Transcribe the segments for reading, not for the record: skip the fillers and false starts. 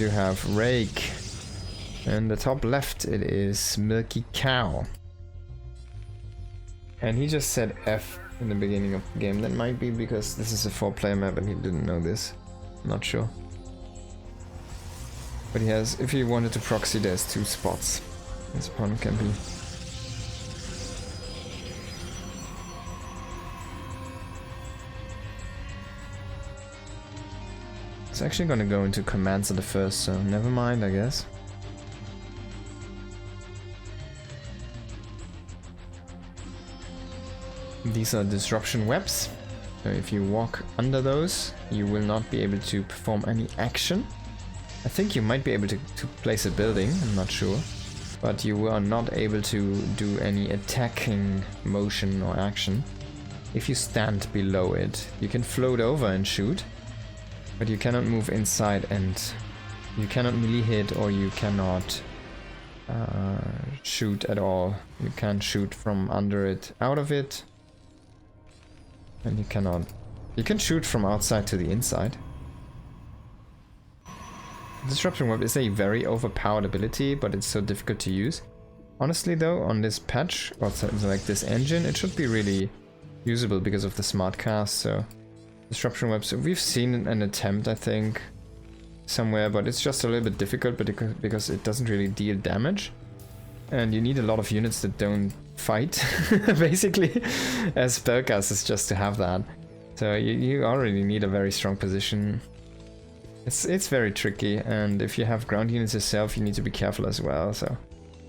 do have Rake. And the top left, it is Milkicow. And he just said F in the beginning of the game. That might be because this is a 4-player map and he didn't know this. Not sure. But he has, if he wanted to proxy, there's 2 spots. His opponent can be. It's actually gonna go into commands at the first, so never mind, I guess. These are disruption webs. So if you walk under those, you will not be able to perform any action. I think you might be able to place a building, I'm not sure. But you are not able to do any attacking motion or action. If you stand below it, you can float over and shoot. But you cannot move inside, and you cannot melee hit, or you cannot shoot at all. You can't shoot from under it, out of it. And you cannot... You can shoot from outside to the inside. Disruption Web is a very overpowered ability, but it's so difficult to use. Honestly though, on this patch, or something like this engine, it should be really usable because of the smart cast, so... Disruption Webs, we've seen an attempt, I think, somewhere, but it's just a little bit difficult because it doesn't really deal damage. And you need a lot of units that don't fight, basically, as spellcasters just to have that. So you already need a very strong position. It's very tricky, and if you have ground units yourself, you need to be careful as well. So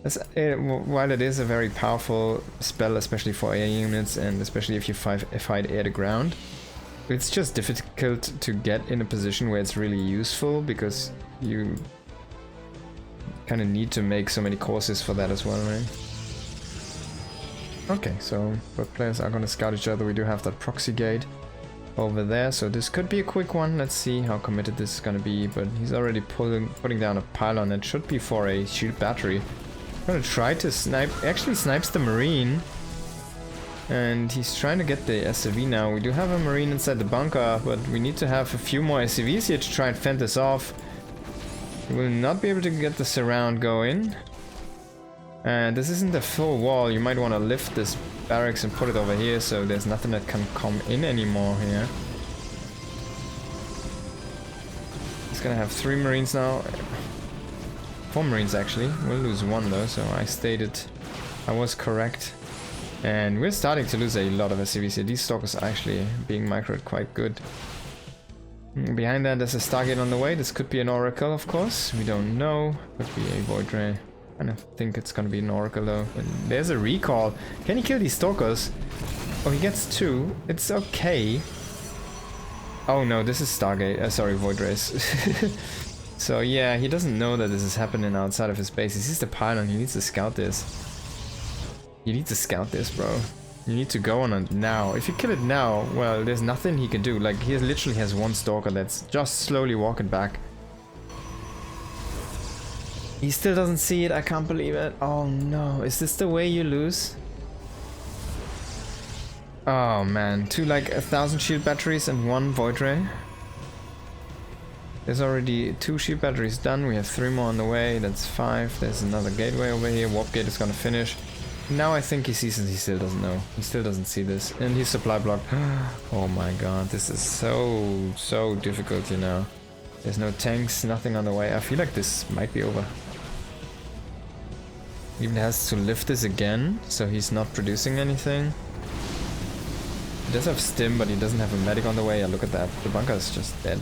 while it is a very powerful spell, especially for air units, and especially if you fight air to ground, it's just difficult to get in a position where it's really useful, because you kind of need to make so many courses for that as well, right? Okay, so both players are going to scout each other. We do have that proxy gate over there, so this could be a quick one. Let's see how committed this is going to be, but he's already putting down a pylon that should be for a shield battery. I'm going to try to snipe, actually snipes the marine. And he's trying to get the SCV now. We do have a marine inside the bunker, but we need to have a few more SCVs here to try and fend this off. We will not be able to get the surround going. And this isn't the full wall. You might want to lift this barracks and put it over here, so there's nothing that can come in anymore here. He's gonna have 3 marines now. 4 marines actually. We'll lose 1 though, so I was correct. And we're starting to lose a lot of SCVs here. These stalkers are actually being microed quite good. Behind that there's a Stargate on the way. This could be an Oracle, of course. We don't know. Could be a Void Ray. I don't think it's gonna be an Oracle though. And there's a recall. Can he kill these stalkers? Oh, he gets 2. It's okay. Oh no, this is Stargate. Sorry, Void Rays. So yeah, he doesn't know that this is happening outside of his base. He sees the pylon. He needs to scout this. You need to scout this, bro. You need to go on it now. If you kill it now, well, there's nothing he can do. Like, he literally has 1 stalker that's just slowly walking back. He still doesn't see it. I can't believe it. Oh no. Is this the way you lose? Oh man. 2 like 1,000 shield batteries and 1 void ray. There's already 2 shield batteries done. We have 3 more on the way. That's 5. There's another gateway over here. Warp gate is gonna finish. Now I think he sees and he still doesn't know. He still doesn't see this. And he's supply blocked. Oh my god, this is so difficult, you know. There's no tanks, nothing on the way. I feel like this might be over. He even has to lift this again, so he's not producing anything. He does have stim, but he doesn't have a medic on the way. Yeah, look at that. The bunker is just dead.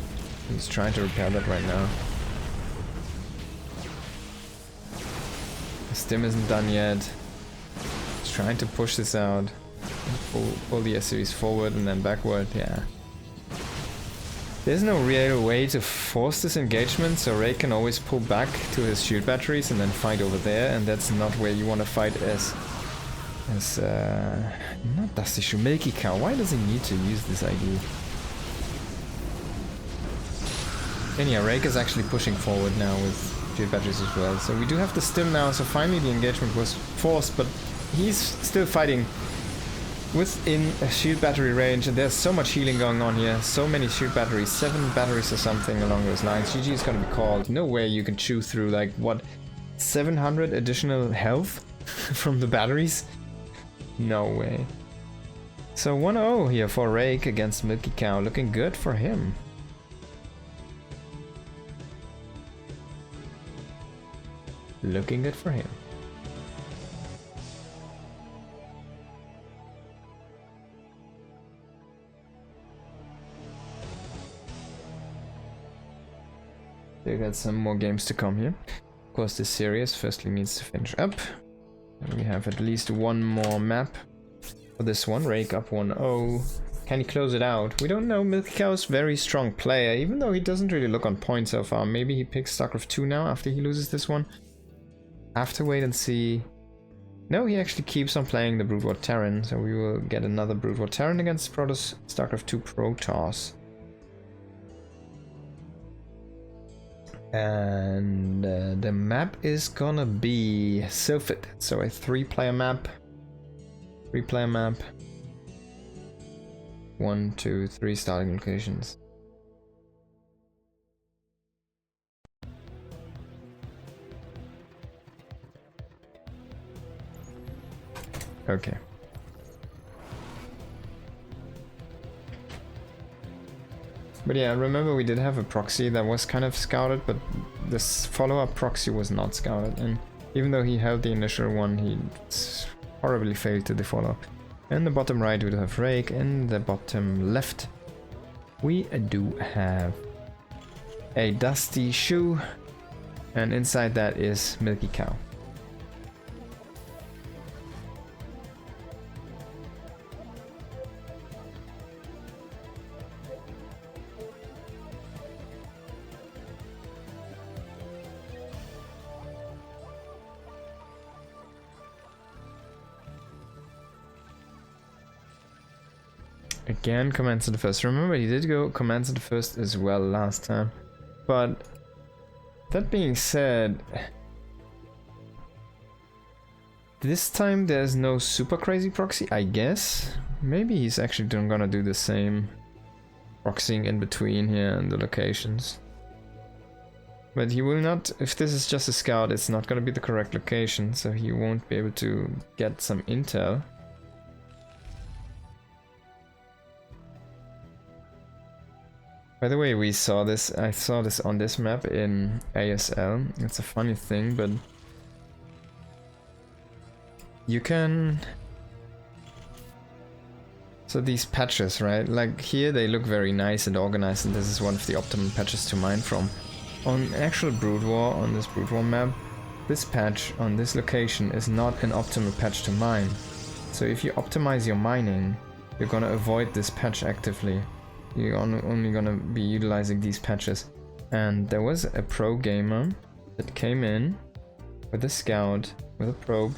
He's trying to repair that right now. The stim isn't done yet. Trying to push this out, pull the SCVs forward and then backward. Yeah, there's no real way to force this engagement, so Rake can always pull back to his shield batteries and then fight over there, and that's not where you want to fight as not Dusty Shoe, Milkicow. Why does he need to use this ID? And yeah, Rake is actually pushing forward now with shield batteries as well, so we do have the stim now, so finally the engagement was forced, but he's still fighting within a shield battery range, and there's so much healing going on here. So many shield batteries, 7 batteries or something along those lines. GG is gonna be called. No way you can chew through like what, 700 additional health from the batteries? No way. So 1-0 here for Rake against Milkicow, looking good for him. Looking good for him. They got some more games to come here. Of course, this series firstly needs to finish up. And we have at least one more map for this one. Rake up 1-0. Can he close it out? We don't know. Milkicow is a very strong player, even though he doesn't really look on point so far. Maybe he picks StarCraft 2 now after he loses this one. Have to wait and see. No, he actually keeps on playing the Brood War Terran, so we will get another Brood War Terran against Protoss StarCraft 2 Protoss. And the map is gonna be Sylphid, so a 3-player map. 3-player map. 1, 2, 3 starting locations. Okay. But yeah, remember we did have a proxy that was kind of scouted, but this follow-up proxy was not scouted, and even though he held the initial one, he horribly failed to the follow. In the bottom right we do have Rake, in the bottom left we do have a Dusty Shoe, and inside that is Milkicow. Again, Commands to the First. Remember, he did go Commands to the First as well last time. But that being said, this time there's no super crazy proxy, I guess. Maybe he's actually gonna do the same proxying in between here and the locations. But he will not, if this is just a scout, it's not gonna be the correct location, so he won't be able to get some intel. By the way, we saw this, I saw this on this map in ASL. It's a funny thing, but you can... So these patches, right? Like here they look very nice and organized, and this is one of the optimum patches to mine from. On actual Brood War, on this Brood War map, this patch on this location is not an optimal patch to mine. So if you optimize your mining, you're gonna avoid this patch actively. You're only gonna be utilizing these patches. And there was a pro gamer that came in with a scout, with a probe,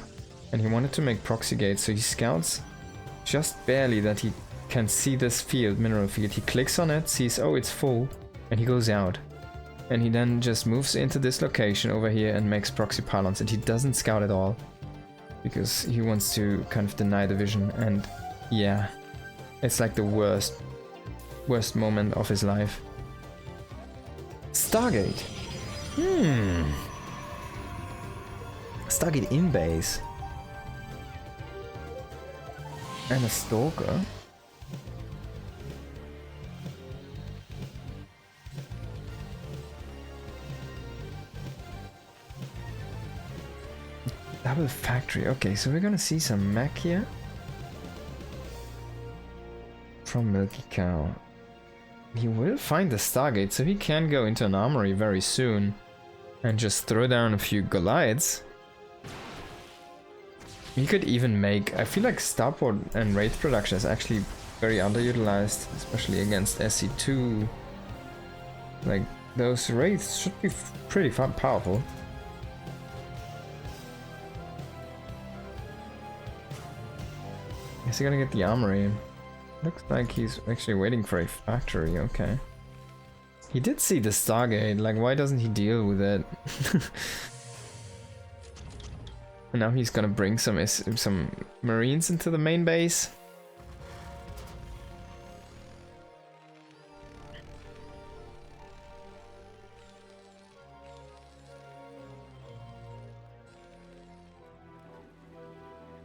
and he wanted to make proxy gates, so he scouts just barely that he can see this field, mineral field. He clicks on it, sees, oh, it's full, and he goes out. And he then just moves into this location over here and makes proxy pylons, and he doesn't scout at all because he wants to kind of deny the vision. And yeah, it's like the worst moment of his life. Stargate. Stargate in base. And a stalker. Double factory. Okay, so we're gonna see some mech here from Milkicow. He will find the Stargate, so he can go into an armory very soon and just throw down a few Goliaths. He could even make... I feel like Starport and Wraith production is actually very underutilized, especially against SC2. Like, those Wraiths should be pretty powerful. Is he gonna get the armory? Looks like he's actually waiting for a factory, okay. He did see the Stargate, like why doesn't he deal with it? And now he's gonna bring some Marines into the main base.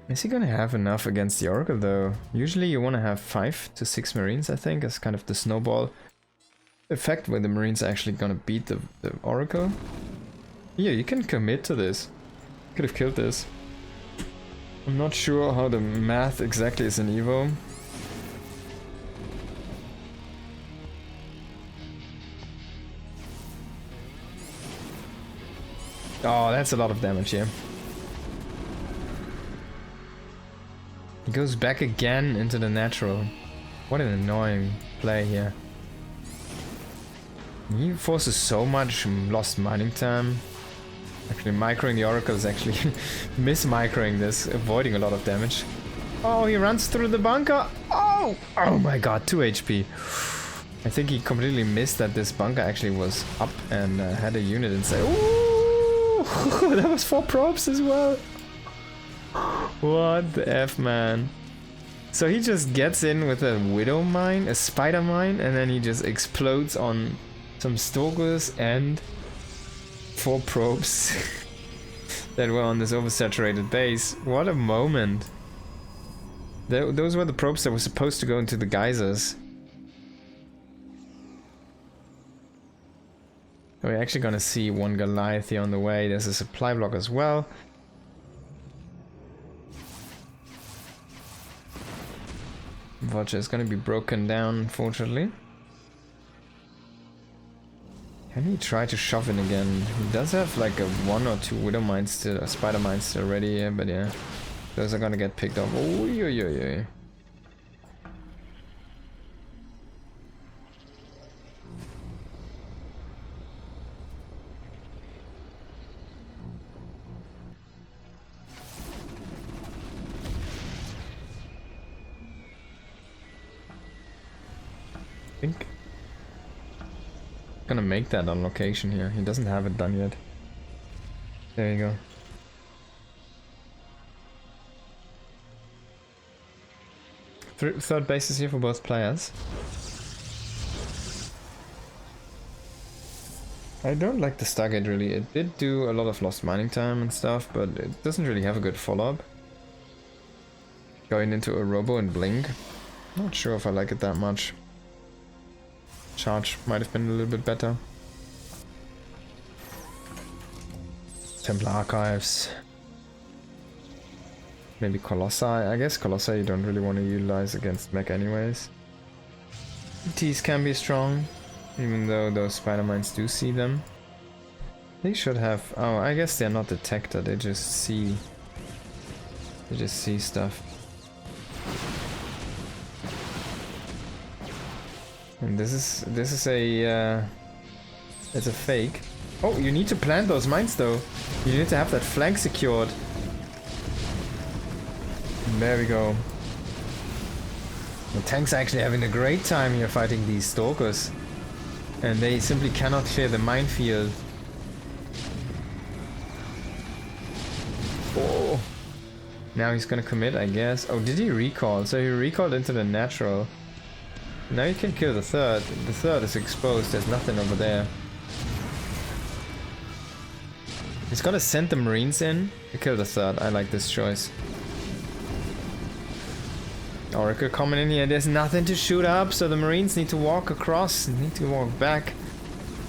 Is he gonna have enough against the Oracle though? Usually you want to have 5 to 6 Marines, I think, as kind of the snowball effect where the Marines are actually gonna beat the Oracle. Yeah, you can commit to this. Could have killed this. I'm not sure how the math exactly is in Evo. Oh, that's a lot of damage here. He goes back again into the natural. What an annoying play here. He forces so much lost mining time. Actually, microing the Oracle is actually miss-microing this, avoiding a lot of damage. Oh, he runs through the bunker. Oh! Oh my god, 2 HP. I think he completely missed that this bunker actually was up and had a unit inside. Ooh! That was 4 probes as well. What the F, man. So he just gets in with a Widow Mine, a Spider Mine, and then he just explodes on some Stalkers and 4 probes that were on this oversaturated base. What a moment. Those were the probes that were supposed to go into the geysers. We're actually gonna see 1 Goliath here on the way. There's a supply block as well. Vulture is gonna be broken down, unfortunately. Can he try to shove in again? He does have like a 1 or 2 Widow Mines still, or Spider Mines still ready here, but yeah. Those are gonna get picked up. Oh, yeah. I think gonna make that on location here. He doesn't have it done yet. There you go. Third bases here for both players. I don't like the Stargate really. It did do a lot of lost mining time and stuff, but it doesn't really have a good follow-up. Going into a Robo and Blink. Not sure if I like it that much. Charge might have been a little bit better. Templar Archives. Maybe Colossi. I guess Colossi you don't really want to utilize against mech anyways. Ts can be strong, even though those spider mines do see them. They should have... Oh, I guess they're not detected. They just see... They just see stuff. And this is a it's a fake. Oh, you need to plant those mines though. You need to have that flank secured. There we go. The tank's actually having a great time here fighting these Stalkers. And they simply cannot clear the minefield. Oh. Now he's gonna commit, I guess. Oh, did he recall? So he recalled into the natural. Now you can kill the third. The third is exposed, there's nothing over there. He's gonna send the Marines in to kill the third. I like this choice. Oracle coming in here, there's nothing to shoot up, so the Marines need to walk across, need to walk back.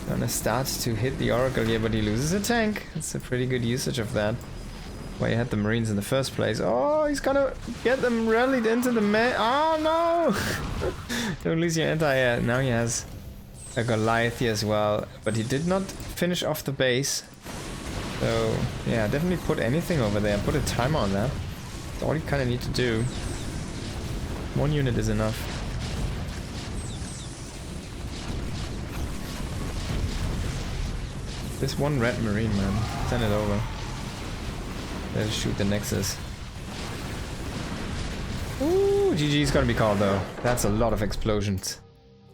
Gonna start to hit the Oracle here, but he loses a tank. That's a pretty good usage of that. Why he had the Marines in the first place. Oh, he's gonna get them rallied into the oh no! Don't lose your anti-air. Now he has a Goliath here as well, but he did not finish off the base. So yeah, definitely put anything over there. Put a timer on that. That's all you kind of need to do. 1 unit is enough. This 1 red Marine, man. Send it over. Let's shoot the Nexus. Ooh, GG's gonna be called though. That's a lot of explosions.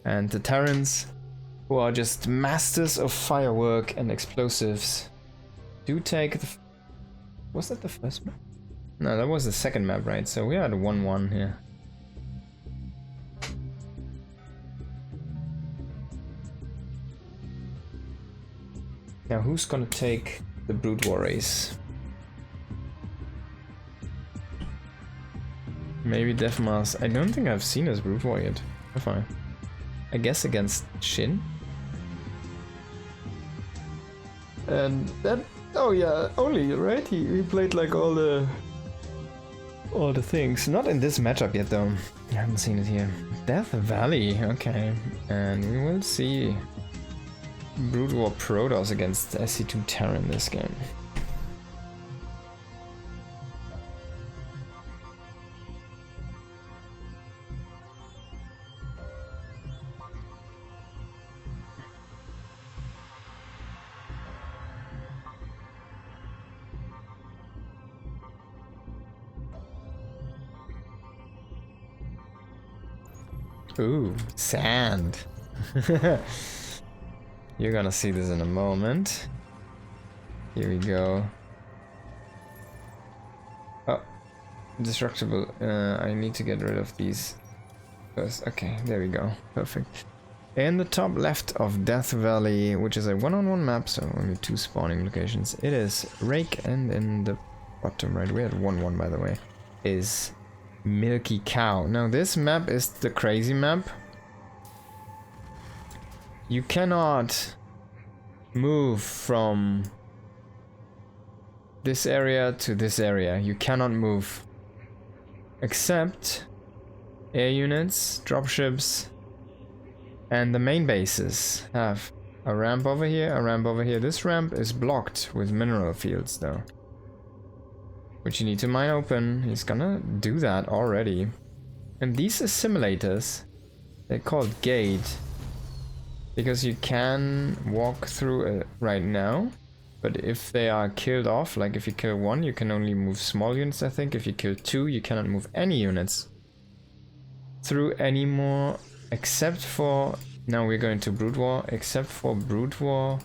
And the Terrans, who are just masters of firework and explosives, do take the... Was that the first map? No, that was the second map, right? So we are at 1-1 here. Now who's gonna take the Brood War race? Maybe Deathmask. I don't think I've seen his Brute War yet. Have I? I guess against Shin. And that, oh yeah, only, right? He played like all the things. Not in this matchup yet though. I haven't seen it here. Death Valley, okay. And we will see Brute War Protoss against SC2 Terran in this game. Ooh, sand. You're gonna see this in a moment. Here we go. Oh, destructible. I need to get rid of these first. Okay, there we go. Perfect. In the top left of Death Valley, which is a one-on-one map, so only 2 spawning locations, it is Rake, and in the bottom right, we had 1-1 by the way, is Milkicow. Now this map is the crazy map. You cannot move from this area to this area. You cannot move. Except air units, dropships, and the main bases have a ramp over here, a ramp over here. This ramp is blocked with mineral fields though, which you need to mine open. He's gonna do that already. And these assimilators, they're called gate, because you can walk through it right now, but if they are killed off, like if you kill 1, you can only move small units, I think. If you kill 2, you cannot move any units through anymore, except for, now we're going to Brute War, except for Brute War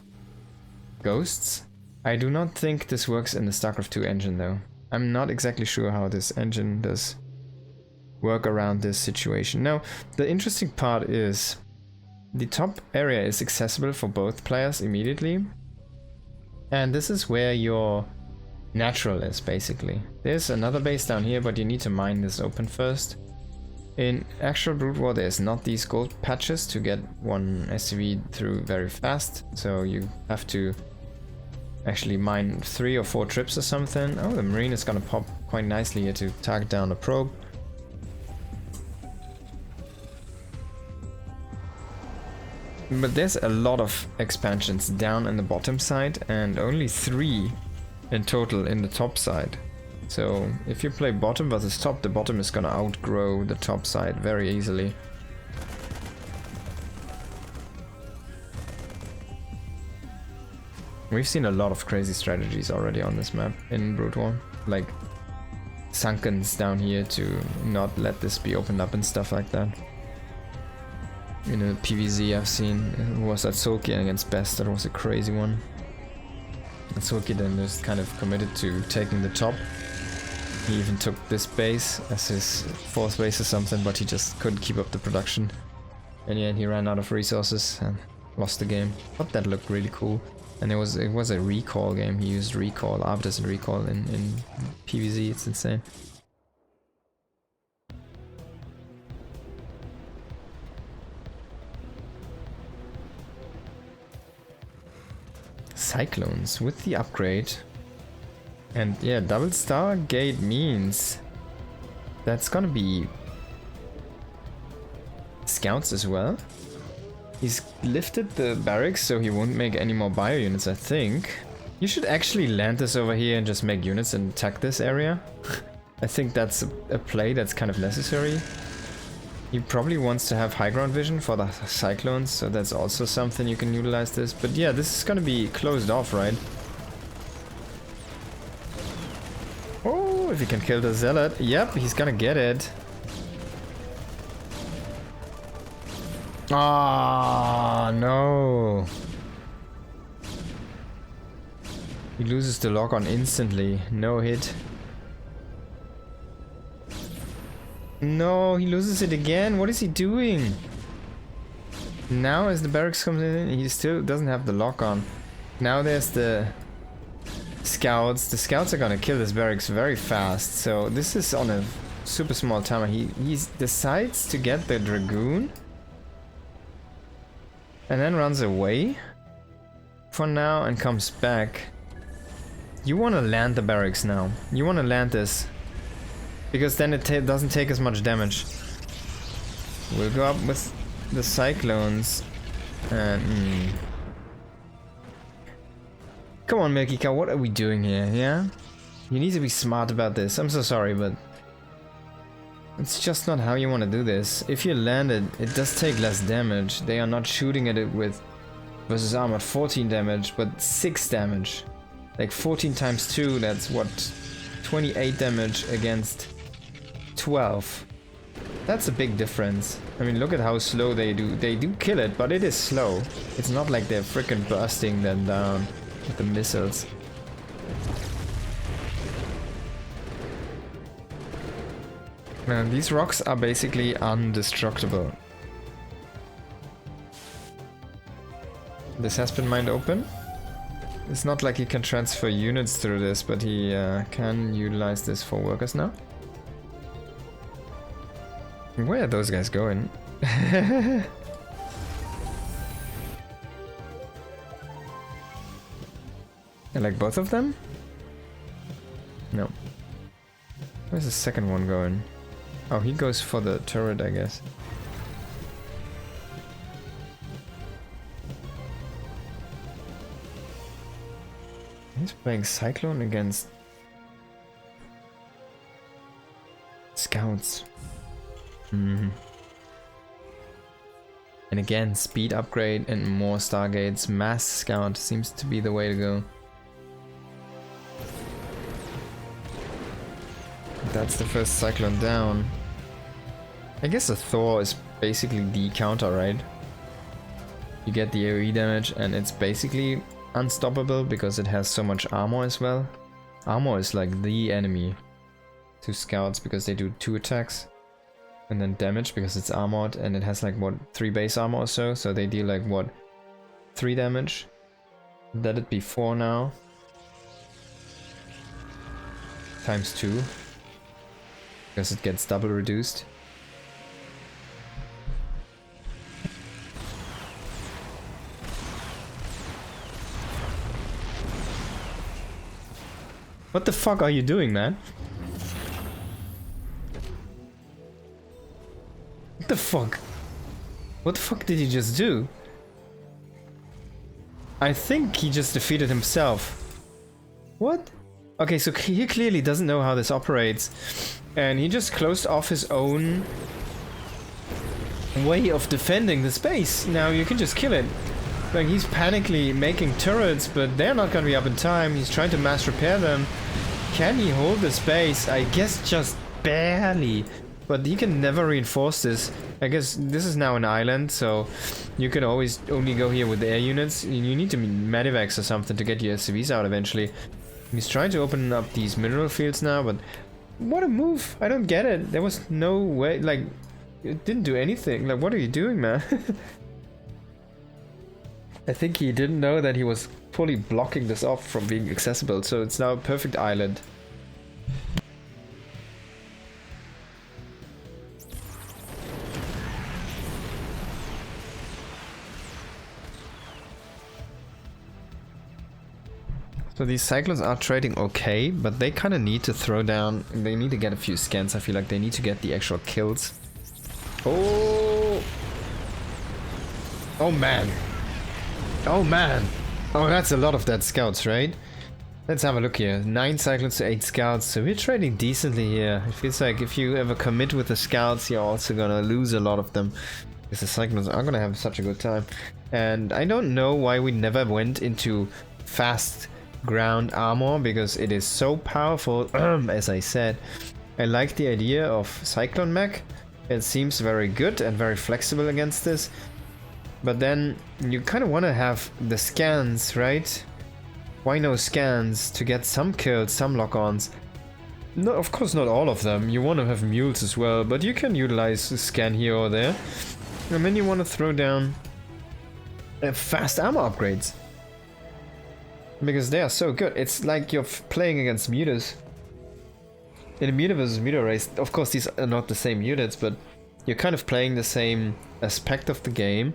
Ghosts. I do not think this works in the StarCraft 2 engine though. I'm not exactly sure how this engine does work around this situation. Now, the interesting part is the top area is accessible for both players immediately. And this is where your natural is, basically. There's another base down here, but you need to mine this open first. In actual Brute War, there's not these gold patches to get one SCV through very fast. So you have to actually mine 3 or 4 trips or something. Oh, the Marine is gonna pop quite nicely here to target down a probe. But there's a lot of expansions down in the bottom side and only 3 in total in the top side. So if you play bottom versus top, the bottom is gonna outgrow the top side very easily. We've seen a lot of crazy strategies already on this map in Brute War, like sunkens down here to not let this be opened up and stuff like that. In a PvZ I've seen, it was at Sulky against Best, that was a crazy one. And Sulky then just kind of committed to taking the top. He even took this base as his 4th base or something, but he just couldn't keep up the production. In the end he ran out of resources and lost the game. But that looked really cool. And it was a recall game. He used recall, arbiters and recall in PvZ, it's insane. Cyclones with the upgrade. And yeah, double star gate means that's gonna be scouts as well. He's lifted the barracks so he won't make any more bio units, I think. You should actually land this over here and just make units and attack this area. I think that's a play that's kind of necessary. He probably wants to have high ground vision for the Cyclones, so that's also something you can utilize this. But yeah, this is gonna be closed off, right? Oh, if he can kill the Zealot. Yep, he's gonna get it. Ah, no. He loses the lock on instantly. No hit. No, he loses it again. What is he doing? Now as the barracks comes in, he still doesn't have the lock on. Now there's the scouts. The scouts are gonna kill this barracks very fast. So this is on a super small timer. He decides to get the Dragoon and then runs away for now and comes back. You want to land the barracks now. You want to land this because then it doesn't take as much damage. We'll go up with the Cyclones and come on, Milkicow, what are we doing here? Yeah, you need to be smart about this. I'm so sorry, but it's just not how you want to do this. If you land it, it does take less damage. They are not shooting at it with versus armor 14 damage, but 6 damage. Like 14 times 2, that's what? 28 damage against 12. That's a big difference. I mean, look at how slow they do. They do kill it, but it is slow. It's not like they're freaking bursting them down with the missiles. Man, these rocks are basically indestructible. This has been mined open. It's not like he can transfer units through this, but he can utilize this for workers now. Where are those guys going? I like both of them? No. Where's the second one going? Oh, he goes for the turret, I guess. He's playing Cyclone against Scouts. And again, speed upgrade and more Stargates. Mass Scout seems to be the way to go. That's the first Cyclone down. I guess a Thor is basically the counter, right? You get the AoE damage and it's basically unstoppable because it has so much armor as well. Armor is like the enemy to Scouts because they do 2 attacks. And then damage because it's armored and it has like what, 3 base armor or so. So they deal like what, 3 damage. Let it be 4 now. Times 2. Because it gets double reduced. What the fuck are you doing, man? What the fuck? What the fuck did he just do? I think he just defeated himself. What? Okay, so he clearly doesn't know how this operates. And he just closed off his own way of defending the space. Now you can just kill it. Like, he's panically making turrets, but they're not gonna be up in time. He's trying to mass repair them. Can he hold the space? I guess just barely. But he can never reinforce this. I guess this is now an island, so you can always only go here with the air units. You need to medivacs or something to get your SCVs out eventually. He's trying to open up these mineral fields now, but what a move! I don't get it. There was no way, like, it didn't do anything. Like, what are you doing, man? I think he didn't know that he was fully blocking this off from being accessible, so it's now a perfect island. So these Cyclones are trading okay, but they kind of need to throw down, they need to get a few scans. I feel like they need to get the actual kills. Oh! Oh man! Oh man! Oh, that's a lot of dead Scouts, right? Let's have a look here. 9 Cyclones to 8 Scouts, so we're trading decently here. It feels like if you ever commit with the Scouts, you're also gonna lose a lot of them. Because the Cyclones are gonna have such a good time. And I don't know why we never went into fast ground armor, because it is so powerful. As I said, I like the idea of Cyclone mech. It seems very good and very flexible against this, but then you kind of want to have the scans, right? Why no scans to get some kills, some lock-ons? No, of course not all of them. You want to have mules as well, but you can utilize a scan here or there, and then you want to throw down fast armor upgrades. Because they are so good. It's like you're playing against mutas. in a Muta versus Muta race, of course these are not the same units, but you're kind of playing the same aspect of the game.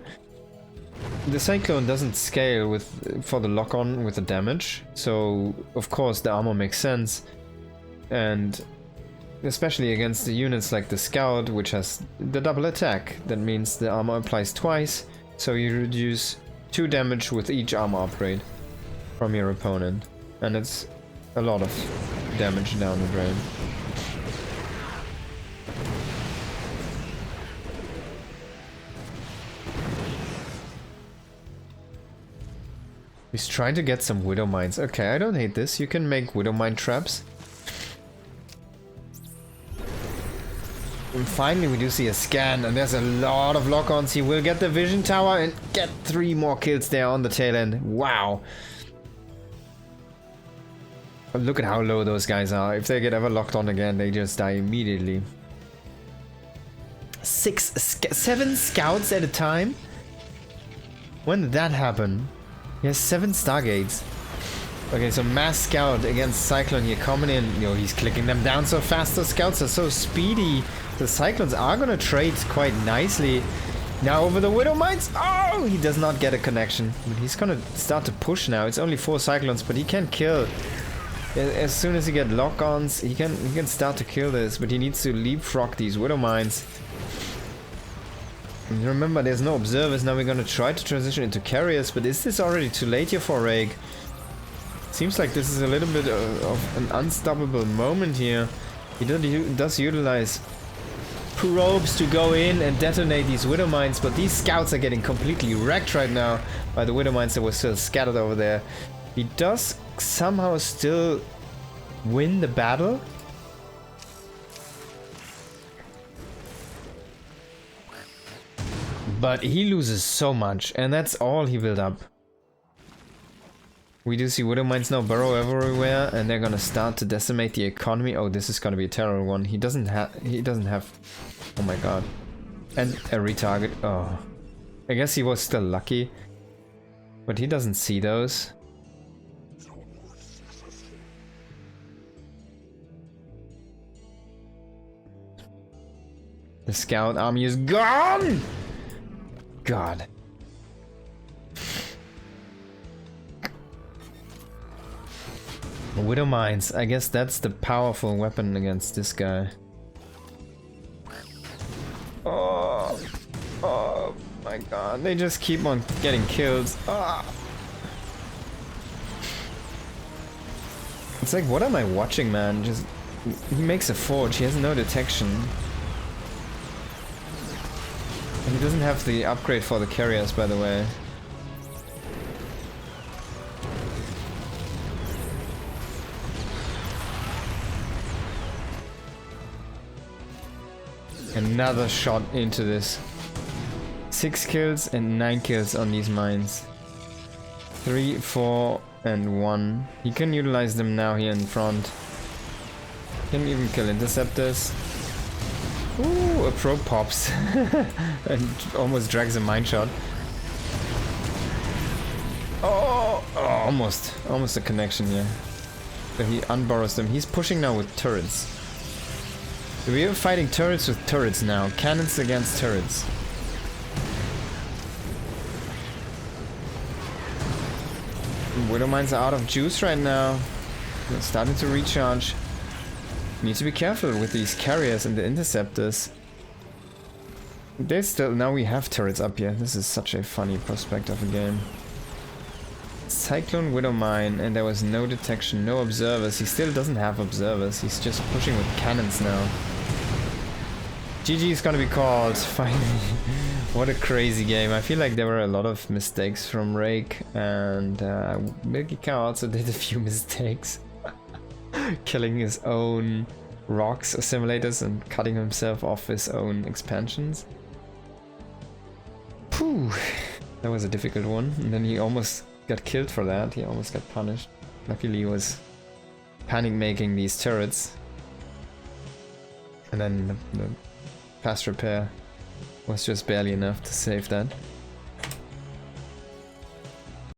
The Cyclone doesn't scale for the lock-on with the damage, so of course the armor makes sense. And especially against the units like the Scout, which has the double attack. That means the armor applies twice, so you reduce 2 damage with each armor upgrade from your opponent. And it's a lot of damage down the drain. He's trying to get some Widow Mines. Okay, I don't hate this. You can make Widow Mine traps. And finally we do see a scan, and there's a lot of lock-ons. He will get the Vision Tower and get 3 more kills there on the tail end. Wow. But look at how low those guys are. If they get ever locked on again, they just die immediately. 7 scouts at a time? When did that happen? He has 7 Stargates. Okay, so mass scout against Cyclone here coming in. Yo, he's clicking them down so fast. The scouts are so speedy. The Cyclones are gonna trade quite nicely. Now over the Widow Mines. Oh, he does not get a connection. But he's gonna start to push now. It's only 4 Cyclones, but he can kill. As soon as he gets lock-ons, he can start to kill this. But he needs to leapfrog these Widow Mines. And remember, there's no observers. Now we're gonna try to transition into carriers, but is this already too late here for Rake? Seems like this is a little bit of an unstoppable moment here. He does utilize probes to go in and detonate these Widow Mines, but these scouts are getting completely wrecked right now by the Widow Mines that were still scattered over there. He does somehow still win the battle. But he loses so much, and that's all he built up. We do see Widow Mines now burrow everywhere, and they're gonna start to decimate the economy. Oh, this is gonna be a terrible one. He doesn't have. Oh my god. And a retarget. Oh. I guess he was still lucky. But he doesn't see those. The scout army is gone! God. Widow Mines. I guess that's the powerful weapon against this guy. Oh. Oh my god. They just keep on getting kills. Ah. It's like, what am I watching, man? Just he makes a forge. He has no detection. And he doesn't have the upgrade for the carriers, by the way. Another shot into this. 6 kills and 9 kills on these mines. 3, 4, and 1. He can utilize them now here in front. Can even kill interceptors. Ooh, a probe pops and almost drags a mine shot. Oh, almost a connection here. So he unburrows them. He's pushing now with turrets. So we are fighting turrets with turrets now. Cannons against turrets. Widow Mines are out of juice right now. They're starting to recharge. Need to be careful with these carriers and the interceptors. There's still, now we have turrets up here. This is such a funny prospect of a game. Cyclone Widow Mine, and there was no detection, no observers. He still doesn't have observers. He's just pushing with cannons now. GG is gonna be called, finally. What a crazy game. I feel like there were a lot of mistakes from Rake, and Milkicow also did a few mistakes. Killing his own rocks assimilators and cutting himself off his own expansions. Phew, that was a difficult one. And then he almost got killed for that. He almost got punished. Luckily he was panic making these turrets. And then the fast repair was just barely enough to save that.